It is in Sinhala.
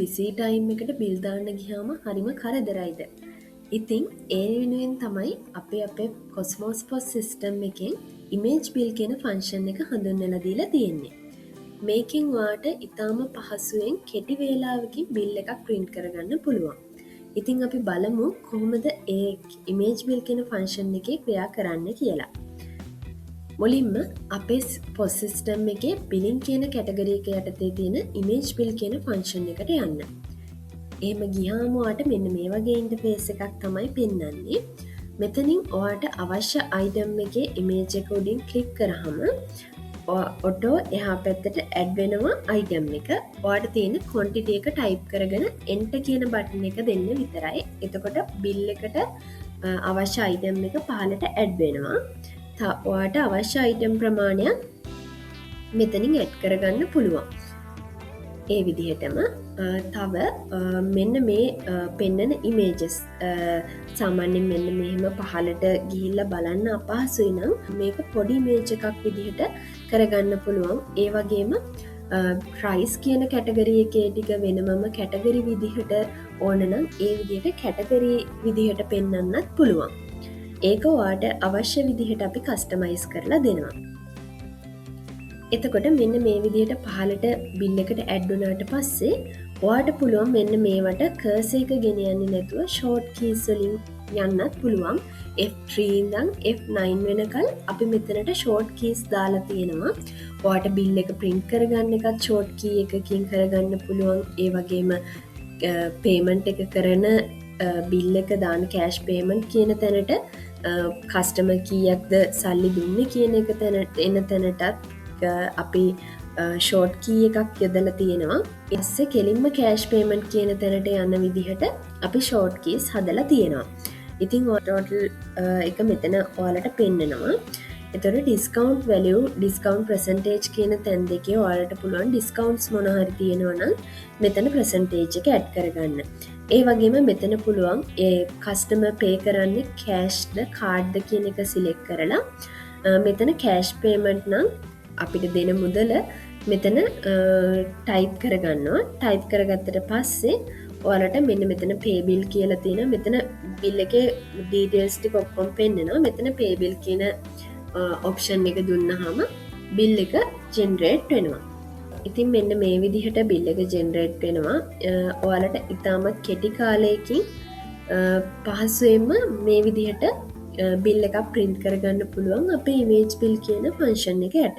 බිසි ටයිම් එකට බිල් දාන්න ගියාම හරිම කරදරයිද. ඉතින් ඒ වෙනුවෙන් තමයි අපේ කොස්මෝස් පොස් සිස්ටම් එකෙන් ඉමේජ් බිල් කියන ෆංක්ෂන් එක හඳුන්වලා දීලා තියෙන්නේ. මේකෙන් වාට ඉතාම පහසුවෙන් කෙටි වේලාවකින් බිල් එකක් ප්‍රින්ට් කරගන්න පුළුවන්. ඉතින් අපි බලමු කොහොමද ඒ ඉමේජ් බිල් කියන ෆංක්ෂන් එකේ ක්‍රියා කරන්න කියලා. මුලින්ම අපේ පොස් සිස්ටම් එකේ බිලින් කියන කැටගරි එක යටතේ තියෙන ඉමේජ් බිල් කියන ෆංක්ෂන් එකට යන්න. එහෙම ගියාම ඔයාට මෙන්න මේ වගේ ඉන්ටර්ෆේස් එකක් තමයි පෙන්වන්නේ. මෙතනින් ඔයාට අවශ්‍ය අයිටම් එකේ ඉමේජ් එක උඩින් ක්ලික් කරාම ඔටෝ එහා පැත්තට ඇඩ් වෙනවා අයිටම් එක. ඔයාට තියෙන ක්වොන්ටිටි එක ටයිප් කරගෙන එන්ටර් කියන බටන් එක දෙන්න විතරයි. එතකොට බිල් එකට අවශ්‍ය අයිටම් එක පහළට ඇඩ් වෙනවා. ඔයාට අවශ්‍ය අයිටම් ප්‍රමාණයක් මෙතනින් ඇඩ් කරගන්න පුළුවන්. ඒ විදිහටම තව මෙන්න මේ පෙන්නන ඉමේජස් සාමාන්‍යයෙන් මෙන්න මෙහෙම පහළට ගිහිල්ලා බලන්න අපහසුයි නම් මේක පොඩි ඉමේජ් එකක් විදිහට කරගන්න පුළුවන්. ඒ වගේම ප්‍රයිස් කියන කැටගරි එකේ ටික වෙනමම කැටගරි විදිහට ඕන නම් ඒ විදිහට කැටගරි විදිහට පෙන්වන්නත් පුළුවන්. ඒක ඔයාට අවශ්‍ය විදිහට අපි කස්ටමයිස් කරලා දෙනවා. එතකොට මෙන්න මේ විදිහට පහළට බිල් එකට ඇඩ් වුණාට පස්සේ ඔයාට පුළුවන් මෙන්න මේවට කර්සර් එක ගෙන යන්නේ නැතුව ෂෝට් කීස් වලින් යන්නත් පුළුවන්. F3 ඉඳන් F9 වෙනකල් අපි මෙතනට ෂෝට් කීස් දාලා තියෙනවා. ඔයාට බිල් එක print කරගන්න එකත් ෂෝට් කී එකකින් කරගන්න පුළුවන්. ඒ වගේම පේමන්ට් එක කරන බිල් එක දාන කෑෂ් පේමන්ට් කියන තැනට කස්ටමර් කීයක්ද සල්ලි දුන්නේ කියන එක එන තැනටත් අපි ෂෝට් කී එකක් යොදලා තියෙනවා. ඊපස්සේ කෙලින්ම කෑෂ් පේමන්ට් කියන තැනට යන විදිහට අපි ෂෝට් කීස් හදලා තියෙනවා. ඉතින් ටෝටල් එක මෙතන ඔයාලට පෙන්නනවා. එතකොට ඩිස්කවුන්ට් වැලියු ඩිස්කවුන්ට් පර්සන්ටේජ් කියන තැන් දෙකේ ඔයාලට පුළුවන් ඩිස්කවුන්ට්ස් මොන හරි තියෙනවා නම් මෙතන පර්සන්ටේජ් එක ඇඩ් කරගන්න. ඒ වගේම මෙතන පුළුවන් ඒ කස්ටමර් පේ කරන්නේ කෑෂ්ද කාඩ්ද කියන එක සිලෙක්ට් කරලා මෙතන කෑෂ් පේමන්ට් නම් අපිට දෙන මුදල මෙතන ටයිප් කරගන්නවා. ටයිප් කරගත්තට පස්සේ ඔයාලට මෙන්න මෙතන පේ බිල් කියලා තියෙනවා. මෙතන බිල් එකේ ඩීටේල්ස් ටික ඔක්කොම පෙන්නනවා. මෙතන පේ බිල් කියන ඔප්ෂන් එක දුන්නාම බිල් එක ජෙනරේට් වෙනවා. ඉතින් මෙන්න මේ විදිහට බිල් එක ජෙනරේට් වෙනවා. ඔයාලට ඉතාමත් කෙටි කාලයකින් පහසුවෙන්ම මේ විදිහට බිල් එකක් print කරගන්න පුළුවන් අපේ image bill කියන ෆන්ක්ෂන් එක යට.